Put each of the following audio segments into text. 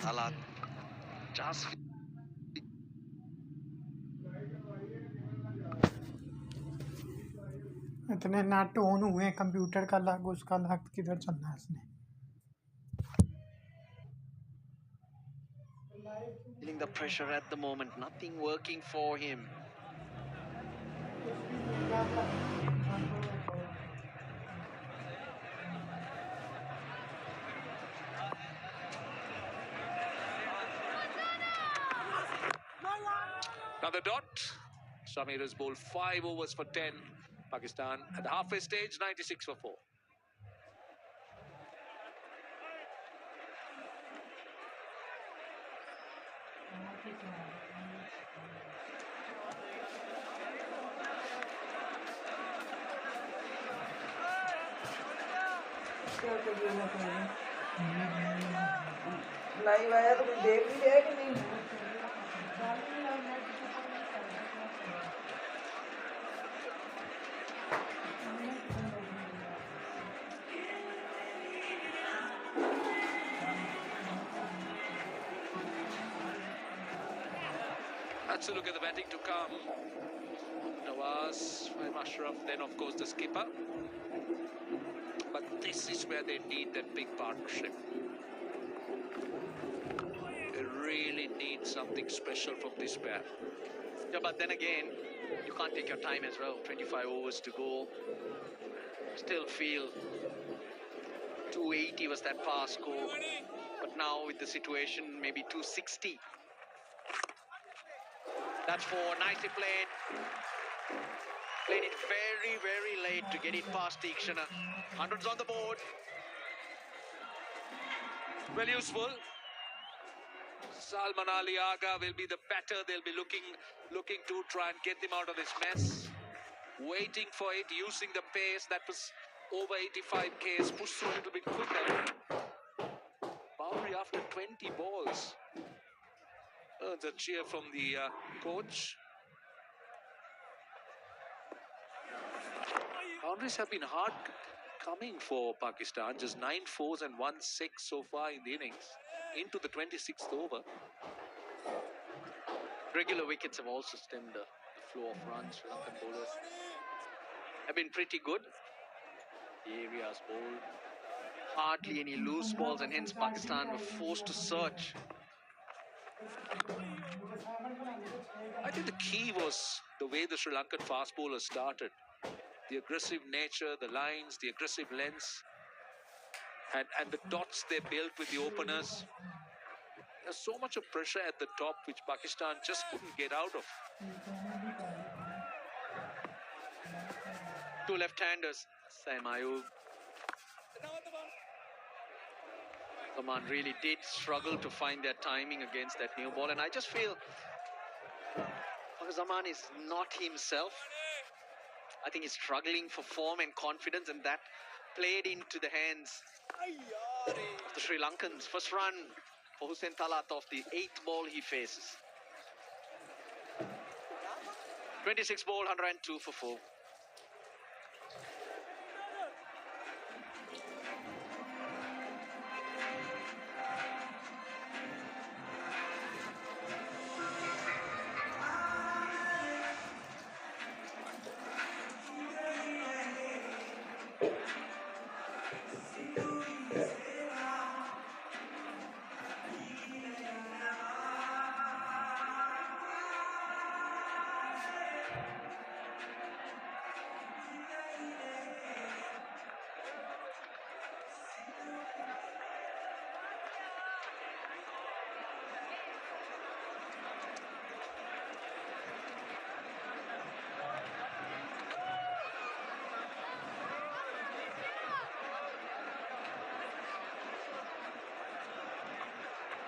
Talat just इतने ना tone हुए कंप्यूटर का लग उसका लग किधर चलना है इसने feeling the pressure at the moment. Nothing working for him. Now the dot. Samir has bowled 5 overs for 10. Pakistan at the halfway stage, 96 for 4. Live आया तो कुछ देख भी लिया कि नहीं Let's look at the batting to come. Nawaz, Ashraf, then of course the skipper. But this is where they need that big partnership. They really need something special from this pair. Yeah, but then again, you can't take your time as well. 25 overs to go. Still feel 280 was that pass score. But now with the situation, maybe 260. That's four. Nicely played. Played it very, very late to get it past Tikshana. Hundreds on the board. Well, useful. Salman Ali Aga will be the batter. They'll be looking to try and get them out of this mess. Waiting for it, using the pace. That was over 85 Ks. Push through a little bit quicker. Boundary after 20 balls. Earns a cheer from the coach. Boundaries have been hard coming for Pakistan. Just 9 fours and 1 6 so far in the innings. Into the 26th over. Regular wickets have also stemmed the flow of runs. Sri Lankan bowlers have been pretty good. The areas bowled. Hardly any loose balls, and hence Pakistan were forced to search. I think the key was the way the Sri Lankan fast bowlers started. The aggressive nature, the lines, the aggressive lengths, and the dots they built with the openers. There's so much of pressure at the top which Pakistan just couldn't get out of. Two left-handers, Saim Ayub. Zaman really did struggle to find their timing against that new ball, and I just feel Zaman is not himself. I think he's struggling for form and confidence, and that played into the hands of the Sri Lankans. First run for Hussain Talat off the 8th ball he faces. 26 ball, 102 for 4.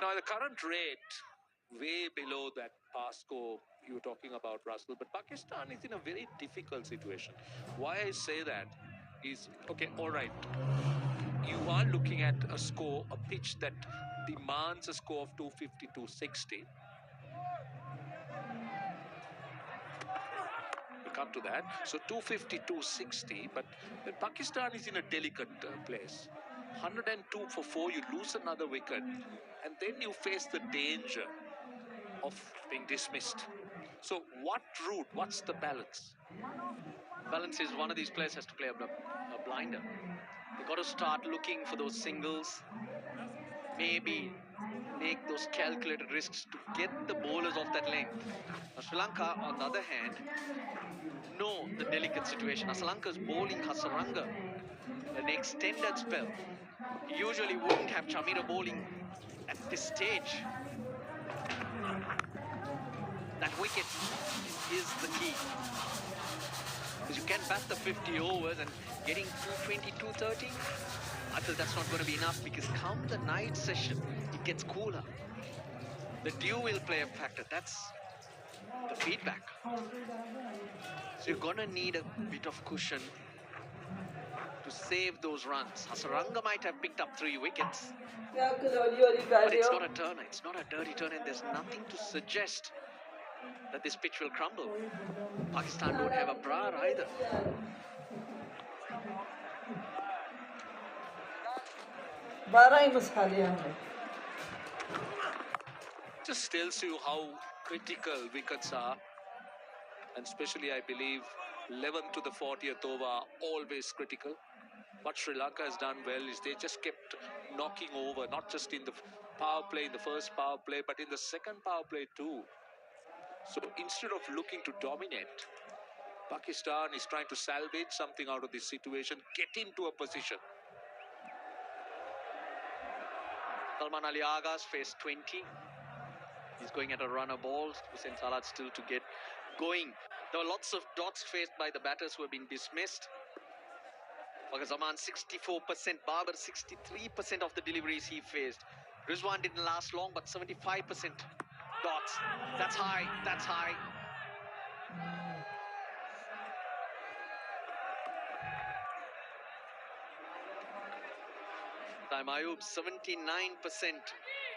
Now, the current rate, way below that pass score you were talking about, Russell. But Pakistan is in a very difficult situation. Why I say that is, okay, all right. You are looking at a score, a pitch that demands a score of 250, 260. We'll come to that. So 250, 260. But Pakistan is in a delicate place. 102 for 4, you lose another wicket, and then you face the danger of being dismissed. So what route, what's the balance? Balance is one of these players has to play a blinder. They got to start looking for those singles, maybe make those calculated risks to get the bowlers off that length. Now, Sri Lanka, on the other hand, know the delicate situation. Asalanka's bowling Hasaranga an extended spell. He usually wouldn't have Chamira bowling at this stage. That wicket is the key. Because you can bat the 50 overs and getting 220, 230, I feel that's not going to be enough because come the night session, it gets cooler. The dew will play a factor. That's the feedback. So you're going to need a bit of cushion to save those runs. Hasaranga might have picked up 3 wickets, but it's not a turner. It's not a dirty turn, and there's nothing to suggest that this pitch will crumble. Pakistan don't have a Brar either. Just tells you how critical wickets are, and especially I believe 11th to the 40th over are always critical. What Sri Lanka has done well is they just kept knocking over, not just in the power play, in the first power play, but in the second power play too. So instead of looking to dominate, Pakistan is trying to salvage something out of this situation, get into a position. Salman Ali Agha's faced 20. He's going at a runner ball. Hussain Salat still to get going. There were lots of dots faced by the batters who have been dismissed. Fakhar Zaman 64%, Babar 63% of the deliveries he faced. Rizwan didn't last long, but 75% dots. That's high, that's high. Time Ayub, 79%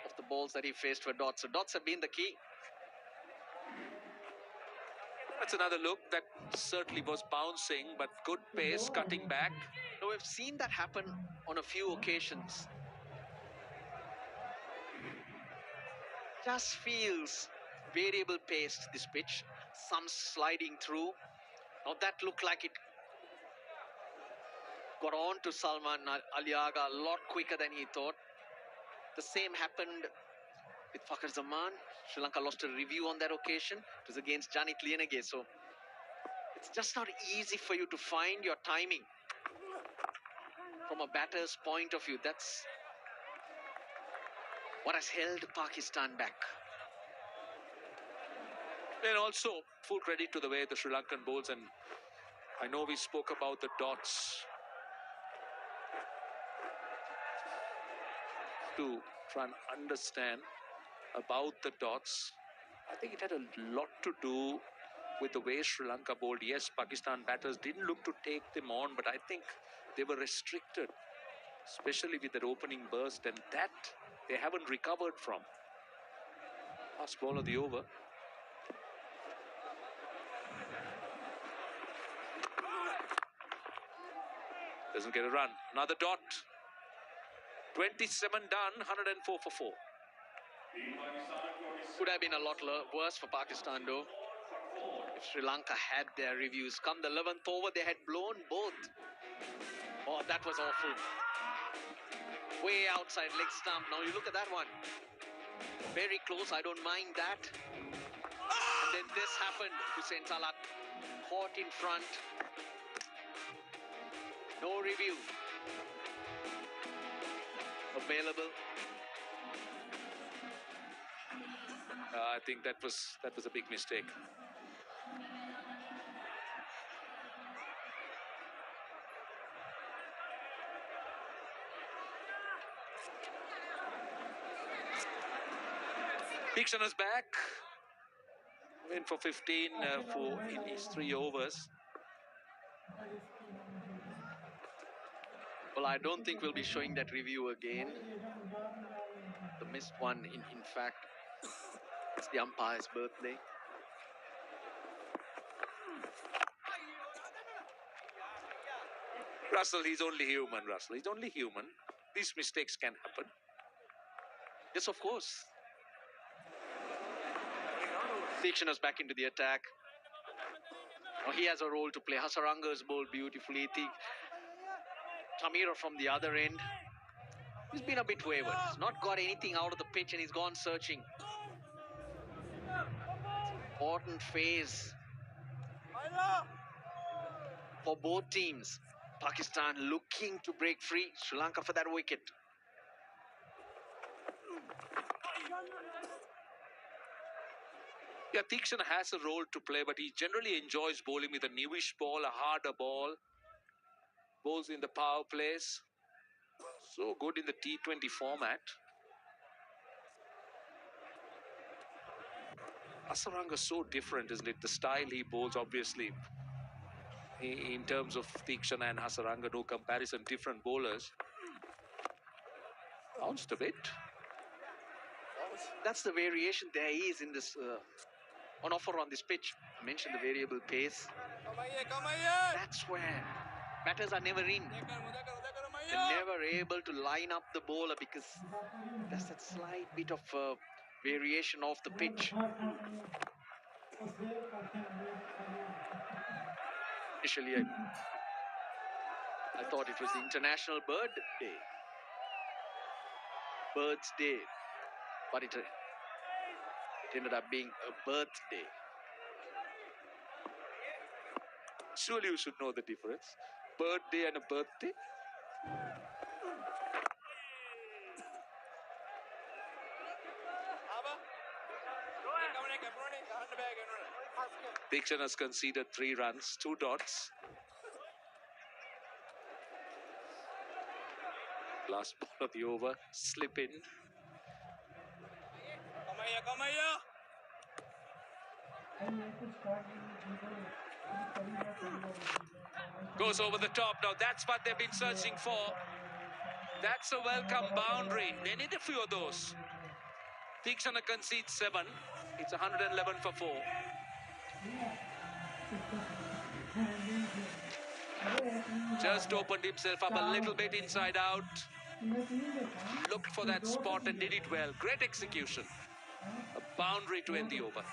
of the balls that he faced were dots. So dots have been the key. That's another look that certainly was bouncing, but good pace, cutting back. Now we've seen that happen on a few occasions. Just feels variable paced, this pitch. Some sliding through. Now that looked like it got on to Salman Ali Agha a lot quicker than he thought. The same happened with Fakhar Zaman. Sri Lanka lost a review on that occasion. It was against Janit Lienage. So it's just not easy for you to find your timing from a batter's point of view. That's what has held Pakistan back. And also, full credit to the way the Sri Lankan bowls, and I know we spoke about the dots, to try and understand about the dots. I think it had a lot to do with the way Sri Lanka bowled. Yes, Pakistan batters didn't look to take them on, but I think they were restricted, especially with their opening burst, and that they haven't recovered from. Last ball of the over. Doesn't get a run. Another dot. 27 done, 104 for 4. Could have been a lot worse for Pakistan though. If Sri Lanka had their reviews. Come the 11th over, they had blown both. Oh, that was awful. Way outside leg stump. Now you look at that one. Very close, I don't mind that. And then this happened. Hussain Salat caught in front. No review available. I think that was a big mistake. Deekshan's back. Went for 15 in his 3 overs. Well, I don't think we'll be showing that review again. The missed one, in fact, it's the umpire's birthday. Russell, he's only human, Russell. He's only human. These mistakes can happen. Yes, of course. Tikshana's back into the attack. Oh, he has a role to play. Asalanka's bowled beautifully. Tamira from the other end. He's been a bit wayward. He's not got anything out of the pitch and he's gone searching. Important phase for both teams. Pakistan looking to break free. Sri Lanka for that wicket. Yeah, Tikshana has a role to play, but he generally enjoys bowling with a newish ball, a harder ball. Bowls in the power plays. So good in the T20 format. Asalanka is so different, isn't it? The style he bowls, obviously, in terms of Tikshana and Asalanka, no comparison, different bowlers. Bounced a bit. That's the variation there is in this on offer on this pitch. I mentioned the variable pace. That's where batters are never in. They're never able to line up the bowler because there's that slight bit of variation off the pitch. Initially, I thought it was the International Birds Day, but it ended up being a birthday. Surely you should know the difference. Birthday and a birthday. Tikshana has conceded 3 runs, 2 dots. Last ball of the over, slip in. Goes over the top. Now that's what they've been searching for. That's a welcome boundary. They need a few of those. Tikshana concedes 7. It's 111 for 4. Just opened himself up a little bit inside out. Looked for that spot and did it well. Great execution. A boundary to end the over.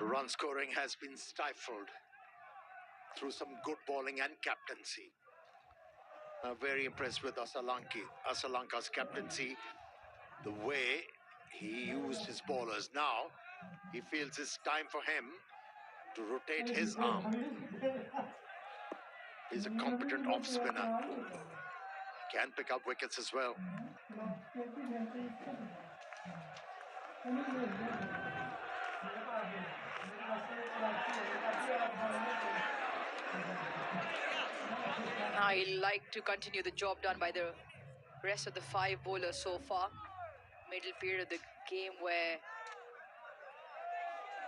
Run scoring has been stifled through some good bowling and captaincy. Very impressed with Asalanka's captaincy. The way he used his bowlers. Now he feels it's time for him to rotate his arm. He's a competent off spinner. Can pick up wickets as well. I like to continue the job done by the rest of the 5 bowlers so far. Middle period of the game where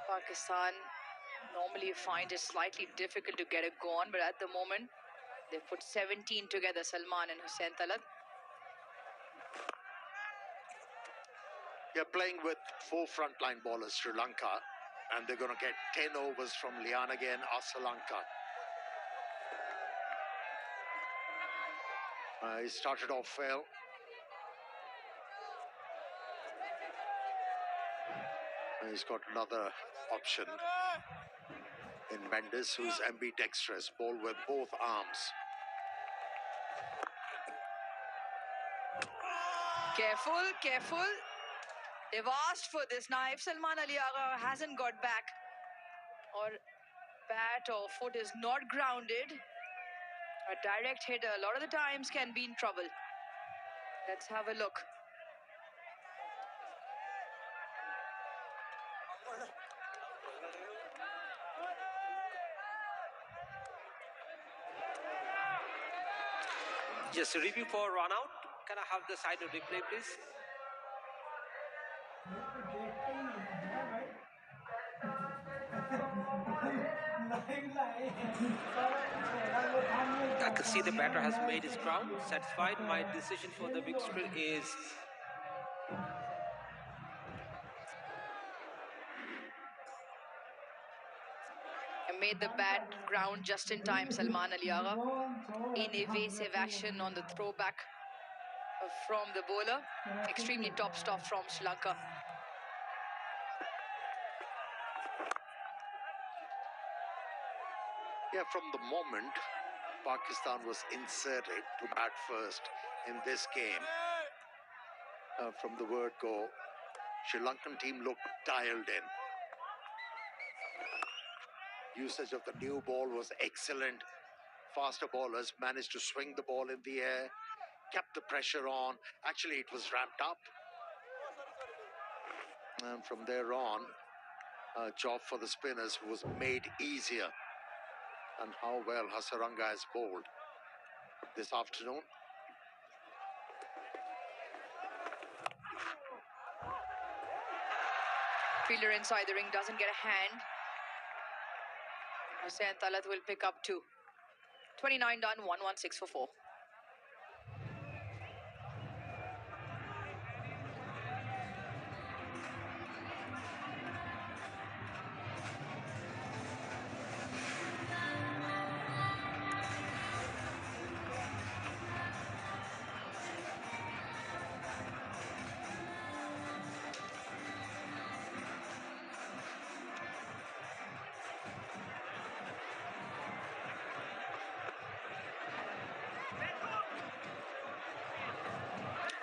Pakistan normally find it slightly difficult to get a go on, but at the moment they've put 17 together, Salman and Hussain Talat. They're playing with 4 frontline bowlers, Sri Lanka, and they're going to get 10 overs from Lianaga and Asalanka. He started off well. He's got another option in Mendes, who's ambidextrous, ball with both arms. Careful, careful. They've asked for this. Now, if Salman Ali Agha hasn't got back, or bat or foot is not grounded, a direct hit a lot of the times can be in trouble. Let's have a look. Just a review for run out. Can I have the side of replay, please? can see the batter has made his ground. Satisfied. My decision for the victory is And made the bat ground just in time, Salman Ali Agha. In evasive action on the throwback from the bowler. Extremely top stop from Sri Lanka. Yeah, from the moment Pakistan was inserted to bat first in this game, from the word go, Sri Lankan team looked dialed in. Usage of the new ball was excellent. Faster bowlers managed to swing the ball in the air, kept the pressure on. Actually, it was ramped up. And from there on, a job for the spinners was made easier. And how well Asalanka has bowled this afternoon. Fielder inside the ring doesn't get a hand. Hussain Talat will pick up 2. 29 done, 116 for 4.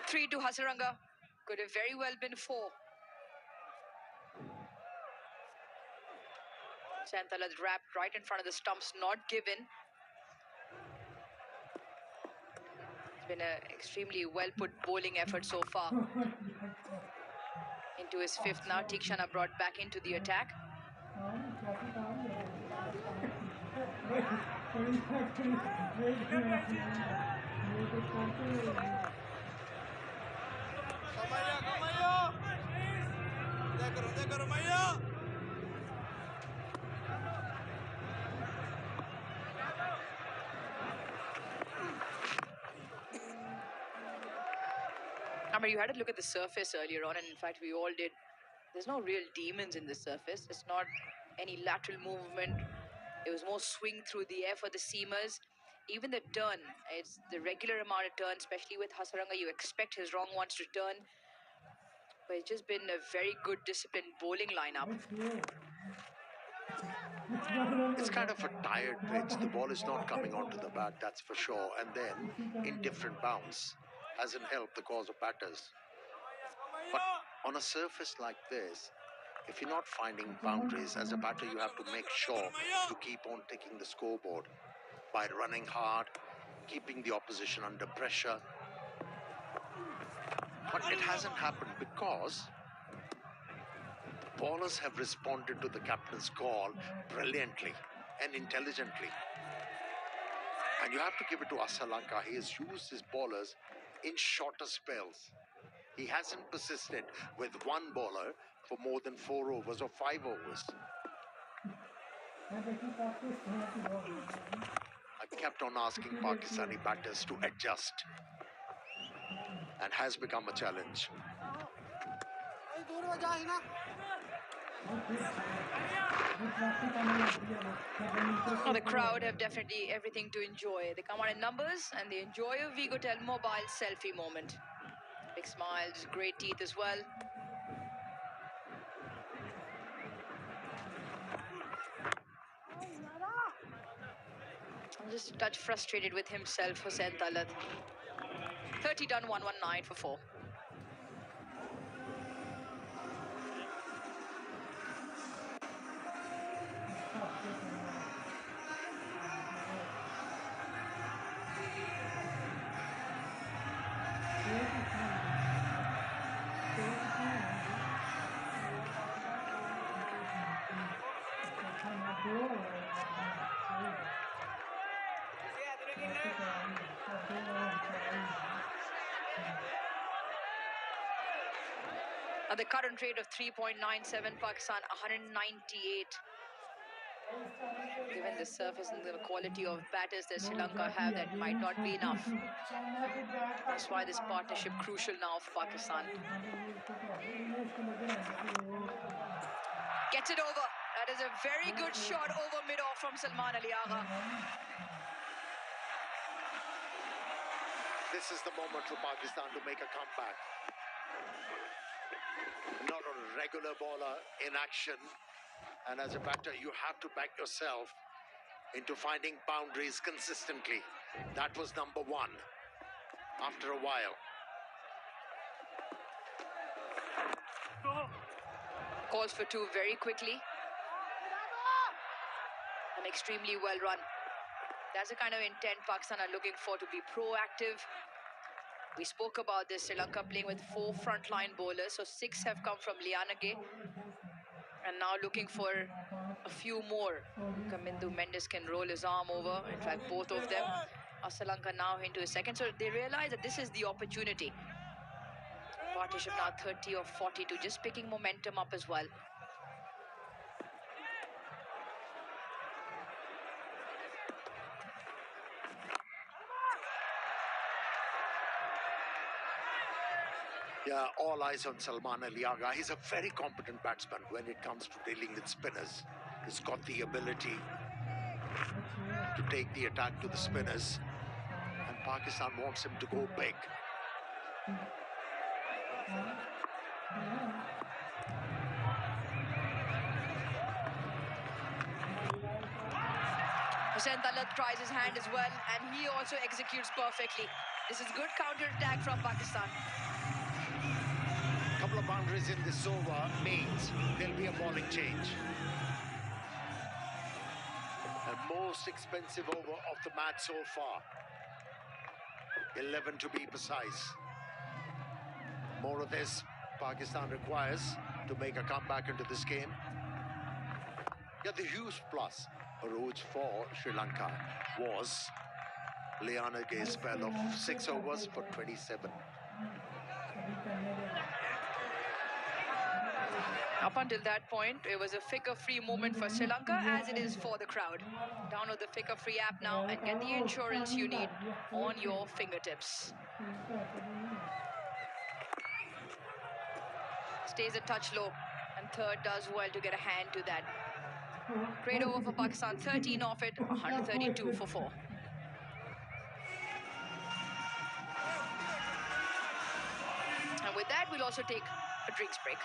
Three to Asalanka. Could have very well been 4. Talat wrapped right in front of the stumps, not given. It's been an extremely well put bowling effort so far. Into his 5th now, Tikshana brought back into the attack. I mean, you had to look at the surface earlier on, and in fact, we all did. There's no real demons in the surface. It's not any lateral movement. It was more swing through the air for the seamers. Even the turn, it's the regular amount of turn, especially with Asalanka. You expect his wrong ones to turn. But it's just been a very good disciplined bowling lineup. It's kind of a tired pitch. The ball is not coming onto the bat, that's for sure. And then indifferent bounce hasn't helped the cause of batters. But on a surface like this, if you're not finding boundaries as a batter, you have to make sure you keep on ticking the scoreboard by running hard, keeping the opposition under pressure. But it hasn't happened because the bowlers have responded to the captain's call brilliantly and intelligently. And you have to give it to Asalanka. He has used his bowlers in shorter spells. He hasn't persisted with one bowler for more than 4 overs or 5 overs. I kept on asking Pakistani batters to adjust, and has become a challenge. Well, the crowd have definitely everything to enjoy. They come out in numbers and they enjoy a Vigotel mobile selfie moment. Big smiles, great teeth as well. I'm just a touch frustrated with himself, Hussain Talat. 30 done, 119 for 4. At the current rate of 3.97, Pakistan 198. Given the surface and the quality of batters that Sri Lanka have, that might not be enough. That's why this partnership crucial now for Pakistan. Gets it over. That is a very good shot over mid-off from Salman Ali Agha. This is the moment for Pakistan to make a comeback. Not a regular bowler in action. And as a batter, you have to back yourself into finding boundaries consistently. That was number one after a while. Calls for two very quickly. And extremely well run. That's the kind of intent Pakistan are looking for, to be proactive. We spoke about this, Sri Lanka playing with 4 frontline bowlers, so 6 have come from Lianage. And now looking for a few more. Kamindu Mendes can roll his arm over. In fact, both of them. Asalanka now into his second. So they realize that this is the opportunity. Partnership now 30 or 42, just picking momentum up as well. Yeah, all eyes on Salman Ali Agha. He's a very competent batsman when it comes to dealing with spinners. He's got the ability to take the attack to the spinners. And Pakistan wants him to go big. Hussain Talat tries his hand as well, and he also executes perfectly. This is good counter-attack from Pakistan. A couple of boundaries in this over means there'll be a bowling change. The most expensive over of the match so far. 11 to be precise. More of this Pakistan requires to make a comeback into this game. Yeah, the huge plus Roj for Sri Lanka was Lianage's spell of 6 overs for 27. Up until that point, it was a figure-free moment for Sri Lanka, as it is for the crowd. Download the figure-free app now and get the insurance you need on your fingertips. Stays a touch low, and third does well to get a hand to that. Great over for Pakistan, 13 off it, 132 for 4. And with that, we'll also take a drinks break.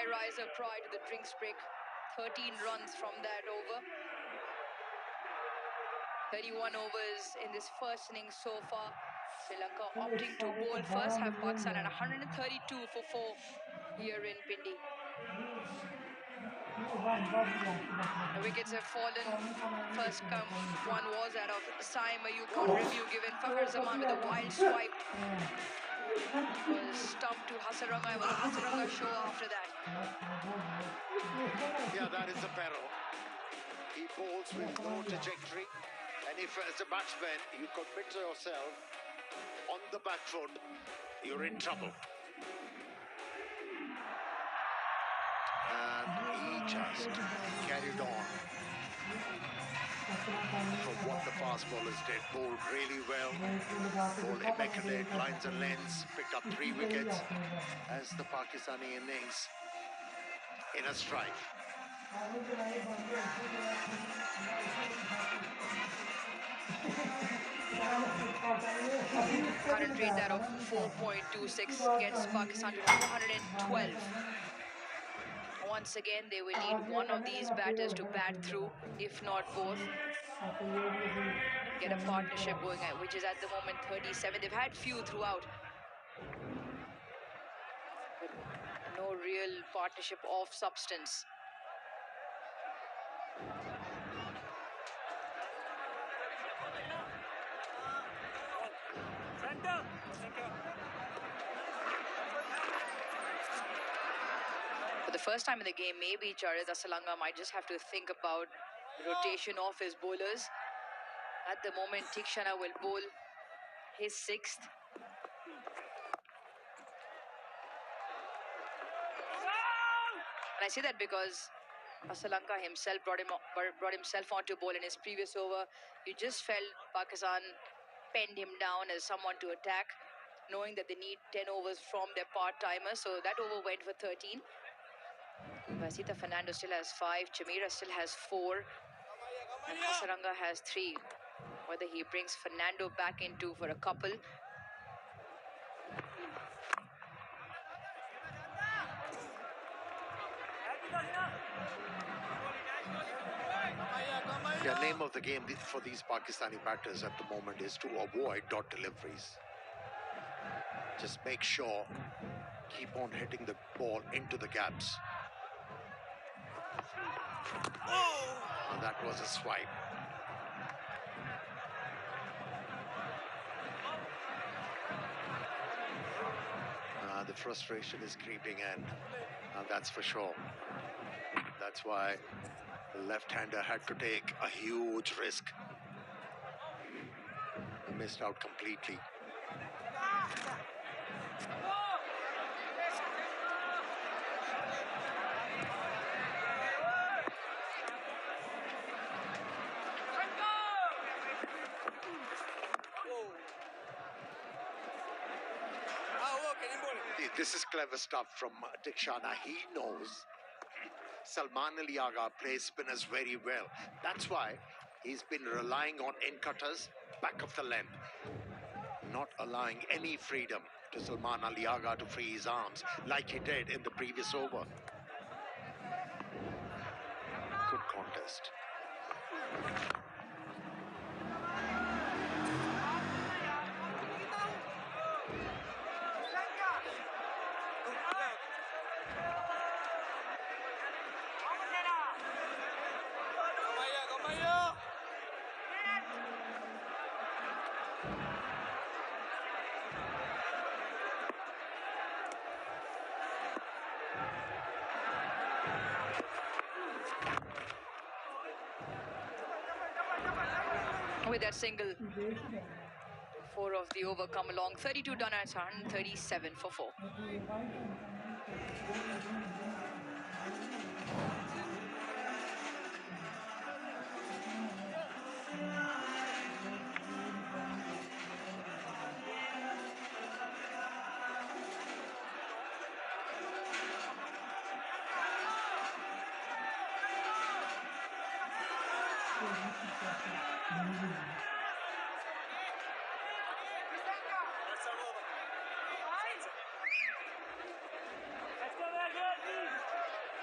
high riser prior to the drinks break. 13 runs from that over. 31 overs in this first innings so far. Sri Lanka opting to bowl first, have Pakistan at 132 for 4 here in Pindi. The wickets have fallen. First one was out of Saim Ayub on review, given Fakhar Zaman with a wild swipe. Was stumped to Asalanka. It was a Asalanka show after that. Yeah, that is a peril. He bowls with no trajectory, and if as a batsman you commit yourself on the back foot, you're in trouble. And he just carried on from what the fast bowlers did. Bowled really well, bowled immaculate, lines and lengths, picked up 3 wickets as the Pakistani innings in a strife. Current rate that of 4.26 gets Pakistan to 212. Once again, they will need one of these batters to bat through, if not both. Get a partnership going, which is at the moment 37. They've had few throughout, but no real partnership of substance. For the first time in the game, maybe Charit Asalanka might just have to think about rotation of his bowlers. At the moment, Tikshana will bowl his 6th. And I say that because Asalanka himself brought himself onto bowl in his previous over. You just felt Pakistan penned him down as someone to attack, knowing that they need 10 overs from their part-timers. So that over went for 13. Vasita Fernando still has 5. Chamira still has 4. And Asalanka has 3. Whether he brings Fernando back into for a couple. The name of the game for these Pakistani batters at the moment is to avoid dot deliveries. Just make sure, keep on hitting the ball into the gaps. Oh, that was a swipe. The frustration is creeping in, that's for sure. That's why the left-hander had to take a huge risk. He missed out completely. This is clever stuff from Tikshana. He knows Salman Ali Agha plays spinners very well. That's why he's been relying on end cutters back of the length, not allowing any freedom to Salman Ali Agha to free his arms like he did in the previous over. Good contest. With that single, 4 of the over come along. 32 done at 137 for 4.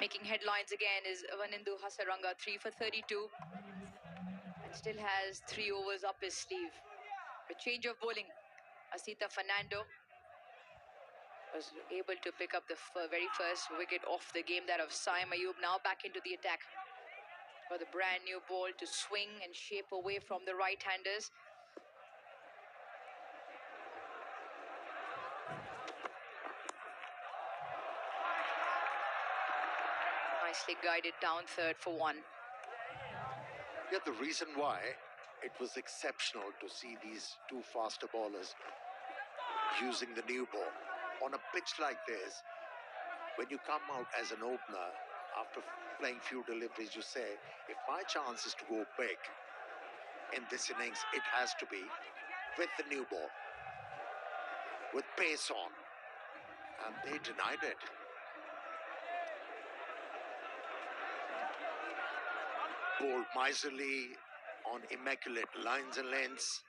Making headlines again is Vanindu Hasaranga, 3 for 32. And still has 3 overs up his sleeve. A change of bowling. Asita Fernando was able to pick up the very first wicket off the game, that of Saim Ayub. Now back into the attack for the brand new ball to swing and shape away from the right-handers. Nicely guided down third for 1. Yeah, the reason why it was exceptional to see these two faster bowlers using the new ball. On a pitch like this, when you come out as an opener, after playing few deliveries, you say, if my chance is to go big in this innings, it has to be with the new ball, with pace on. And they denied it. Bowled miserly on immaculate lines and lengths.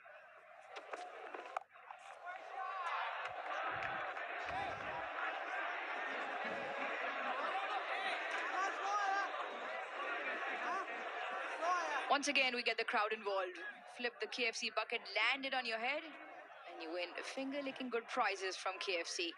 Once again, we get the crowd involved. Flip the KFC bucket, land it on your head, and you win finger-licking good prizes from KFC.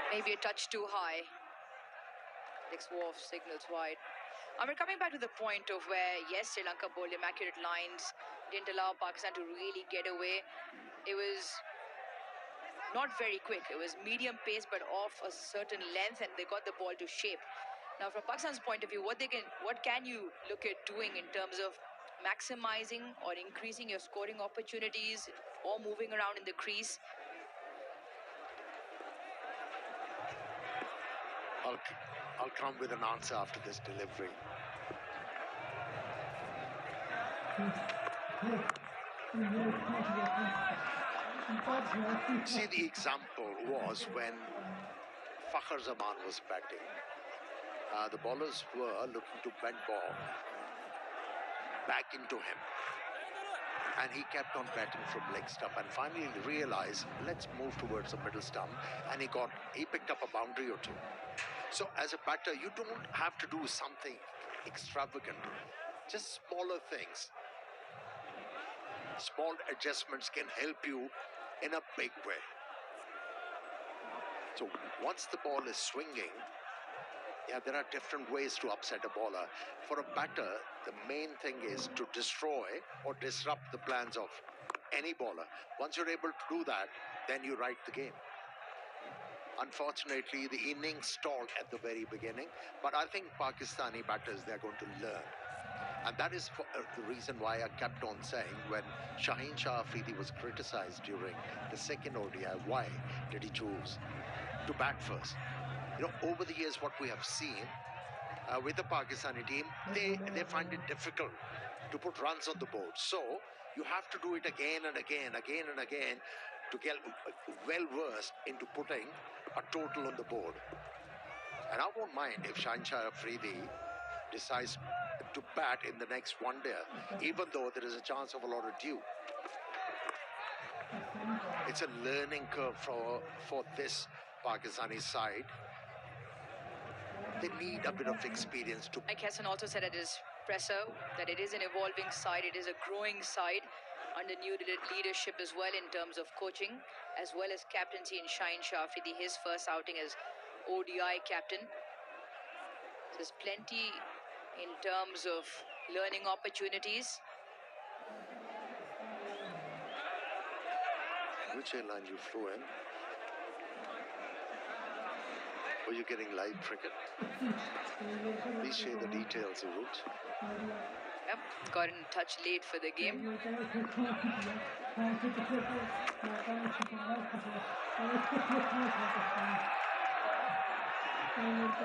Maybe a touch too high. Alex Wolf signals wide. And we're coming back to the point of where, yes, Sri Lanka bowled immaculate lines, didn't allow Pakistan to really get away. It was not very quick. It was medium pace, but off a certain length, and they got the ball to shape. Now, from Pakistan's point of view, what can you look at doing in terms of maximizing or increasing your scoring opportunities or moving around in the crease? I'll come with an answer after this delivery. See, the example was when Fakhar Zaman was batting. The bowlers were looking to bend ball back into him. And he kept on batting from leg stump and finally realized, let's move towards the middle stump. And he picked up a boundary or two. So as a batter, you don't have to do something extravagant. Just smaller things. Small adjustments can help you in a big way. So once the ball is swinging, yeah, there are different ways to upset a bowler. For a batter, the main thing is to destroy or disrupt the plans of any bowler. Once you're able to do that, then you write the game. Unfortunately, the innings stalled at the very beginning, but I think Pakistani batters, they're going to learn. And that is the reason why I kept on saying when Shaheen Afridi was criticized during the second ODI, why did he choose to bat first? You know, over the years, what we have seen with the Pakistani team, they find it difficult to put runs on the board. So you have to do it again and again to get well versed into putting a total on the board. And I won't mind if Shaheen Afridi decides to bat in the next one day, even though there is a chance of a lot of dew. It's a learning curve for this Pakistani side. They need a bit of experience to... Mike Hesson also said at his presser that it is an evolving side, it is a growing side under new leadership as well in terms of coaching, as well as captaincy in Shaheen Afridi, his first outing as ODI captain. There's plenty in terms of learning opportunities. Which airline you flew in? Were you getting live cricket? Please share the details of it. Yep, got in touch late for the game.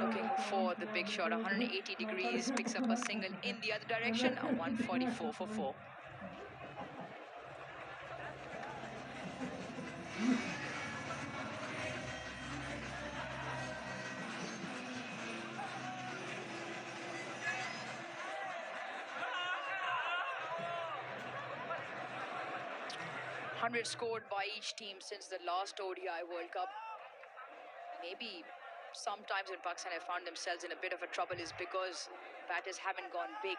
Looking for the big shot, 180 degrees, picks up a single in the other direction, a 144 for 4. Hundred scored by each team since the last ODI World Cup. Maybe sometimes when Pakistan have found themselves in a bit of a trouble is because batters haven't gone big.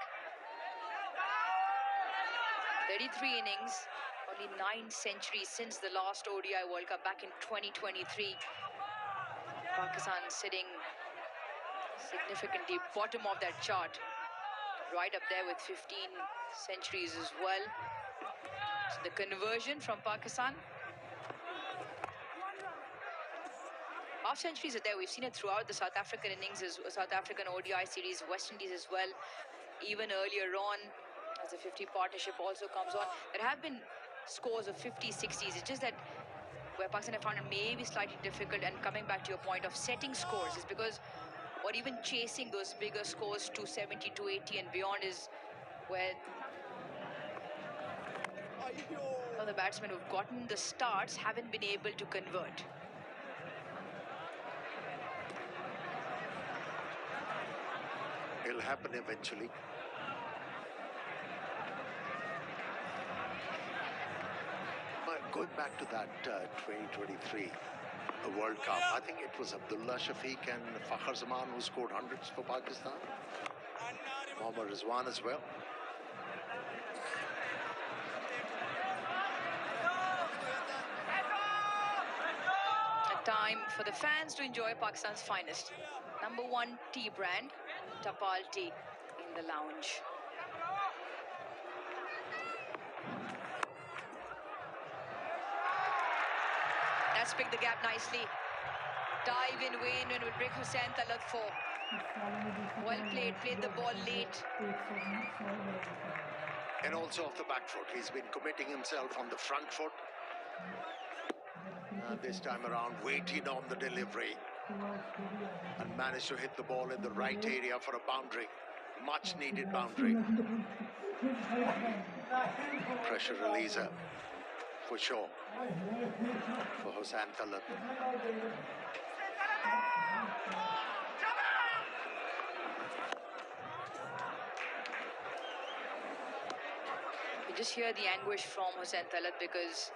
33 innings, only 9 centuries since the last ODI World Cup back in 2023. Pakistan sitting significantly bottom of that chart, right up there with 15 centuries as well. So the conversion from Pakistan. Half centuries are there. We've seen it throughout the South African innings, South African ODI series, West Indies as well. Even earlier on, as the 50 partnership also comes on, there have been scores of 50s, 60s. It's just that where Pakistan have found it maybe slightly difficult, and coming back to your point of setting scores is because, or even chasing those bigger scores, 270, 280 and beyond, is where the batsmen who've gotten the starts haven't been able to convert. It'll happen eventually. But going back to that 2023 World Cup, I think it was Abdullah Shafiq and Fakhar Zaman who scored hundreds for Pakistan. Mohammad Rizwan as well. A time for the fans to enjoy Pakistan's finest. #1 tea brand, Tapal Tea, in the lounge. That's picked the gap nicely. Dive in, Wayne, and will break Hussain Talat 4. Well played, played the ball late. And also off the back foot. He's been committing himself on the front foot. This time around, waiting on the delivery. And managed to hit the ball in the right area for a boundary. Much needed boundary. Pressure releaser, for sure, for Hussain Talat. You just hear the anguish from Hussain Talat because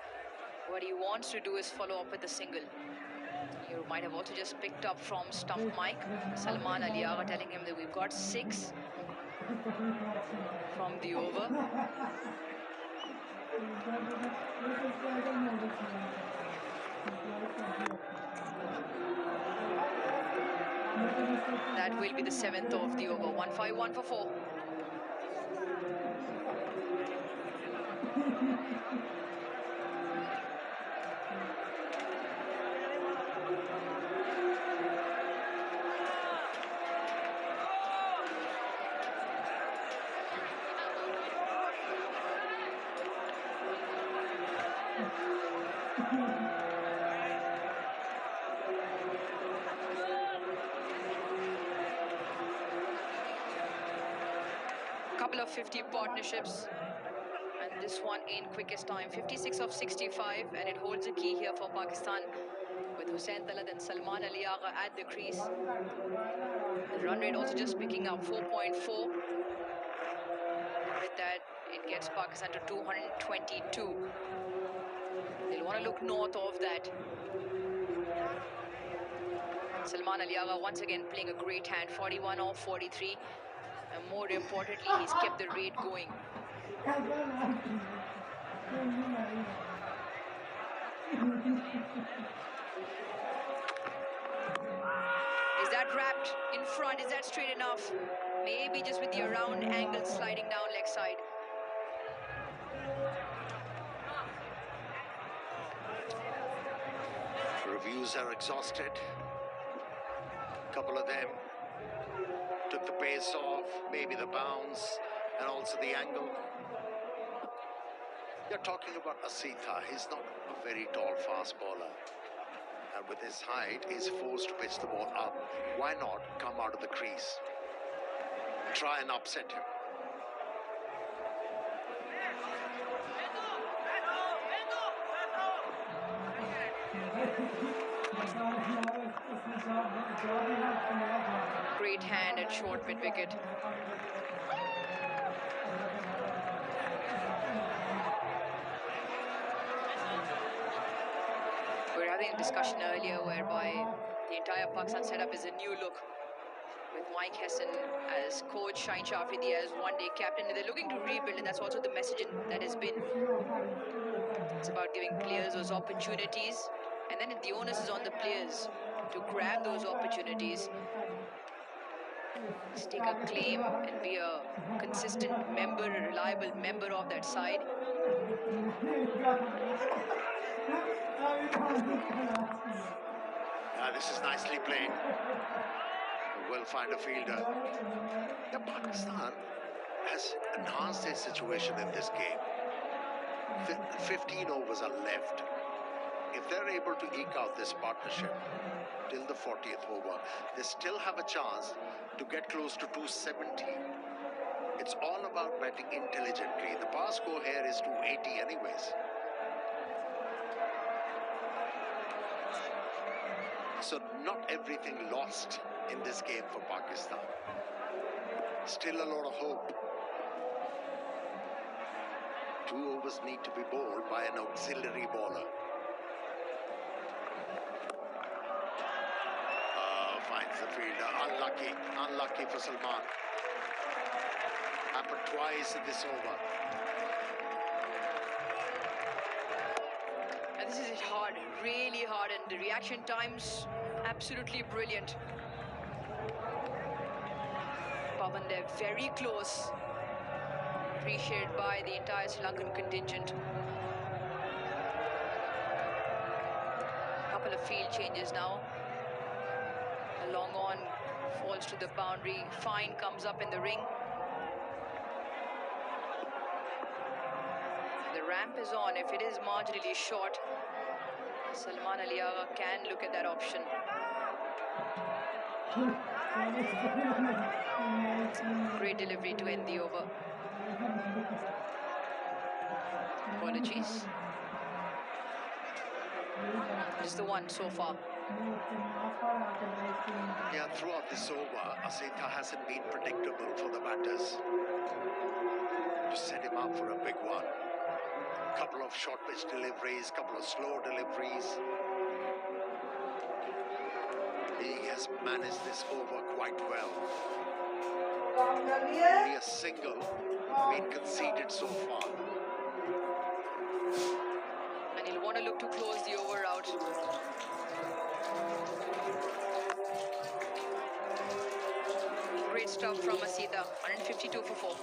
what he wants to do is follow up with a single. You might have also just picked up from Stump Mike, Salman Ali Agha, telling him that we've got 6 from the over. That will be the 7th of the over. 151 for 4. Couple of 50 partnerships, and this one in quickest time, 56 of 65, and it holds a key here for Pakistan with Hussain Talat and Salman Ali Agha at the crease. The run rate also just picking up 4.4. With that, it gets Pakistan to 222. They'll want to look north of that. Salman Ali Agha once again playing a great hand, 41 of 43. And more importantly, he's kept the rate going. Is that wrapped in front? Is that straight enough? Maybe just with the around angle sliding down leg side. Reviews are exhausted. A couple of them took the pace off, maybe the bounce, and also the angle. You're talking about Asitha. He's not a very tall fast bowler. with his height, is forced to pitch the ball up. Why not come out of the crease? Try and upset him. Great hand at short mid-wicket. We were having a discussion earlier whereby the entire Pakistan setup is a new look, with Mike Hesson as coach, Shaheen Afridi as one-day captain, and they're looking to rebuild, and that's also the message that has been. It's about giving players those opportunities, and then the onus is on the players to grab those opportunities, stake a claim, and be a consistent member, a reliable member of that side. This is nicely played. Will find a fielder. Yeah, Pakistan has enhanced their situation in this game. 15 overs are left. If they're able to eke out this partnership till the 40th over, they still have a chance to get close to 270. It's all about batting intelligently. The power score here is 280 anyways. So not everything lost in this game for Pakistan. Still a lot of hope. 2 overs need to be bowled by an auxiliary bowler. Finds the fielder. Unlucky for Salman. Happened twice in this over. And this is hit hard, really hard, and the reaction times absolutely brilliant. Pavan, they're very close. Appreciated by the entire Sri Lankan contingent. Couple of field changes now. A long on falls to the boundary. Fine comes up in the ring. The ramp is on. If it is marginally short, Salman Ali Agha can look at that option. Great delivery to end the over. Apologies. Just the one so far. Yeah, throughout this over, Asalanka hasn't been predictable for the batters to set him up for a big one. Couple of short pitch deliveries, couple of slow deliveries. He has managed this over quite well. Only a single been conceded so far. And he'll want to look to close the over out. Great stuff from Asita, 152 for 4.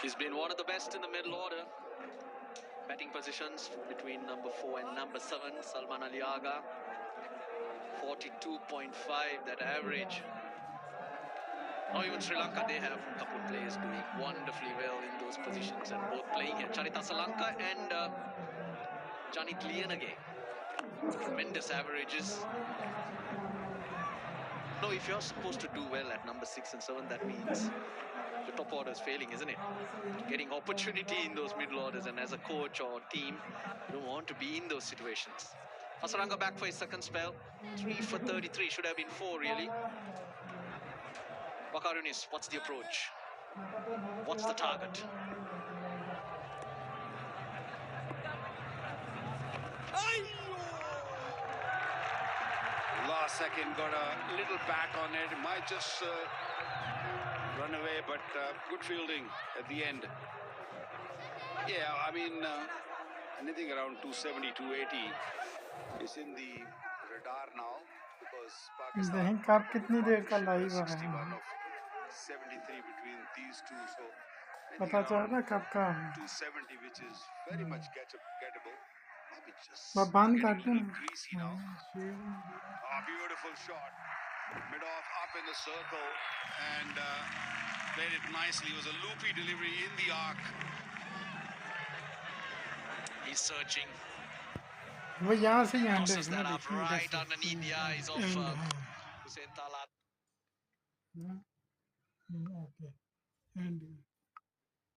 He's been one of the best in the middle order. Batting positions between number 4 and number 7, Salman Ali Agha. 42.5, that average. Now even Sri Lanka, they have a couple of players doing wonderfully well in those positions and both playing here. Asalanka and Janit Lianage. Tremendous averages. No, if you're supposed to do well at number 6 and 7, that means the top order is failing, isn't it? Getting opportunity in those middle orders, and as a coach or team, you don't want to be in those situations. Asalanka back for his second spell. 3 for 33, should have been 4 really. Wakarunis, what's the approach? What's the target? Last second, got a little back on it. Might just run away, but good fielding at the end. Yeah, I mean, anything around 270, 280 is in the radar now because Pakistan नहीं कब कितनी देर का competition live was है 61 of 73 between these two. So anything पता चल around रहा कब का है 270, which is very much gettable. Maybe मैं just बंद कर getting a दूं little greasy now. Oh, beautiful shot. Mid off up in the circle and played it nicely. It was a loopy delivery in the arc. He's searching. वो यहाँ से यहाँ Tosses देखना that up देखिए इधर right से underneath the eyes of and है Hussein Tala. Okay and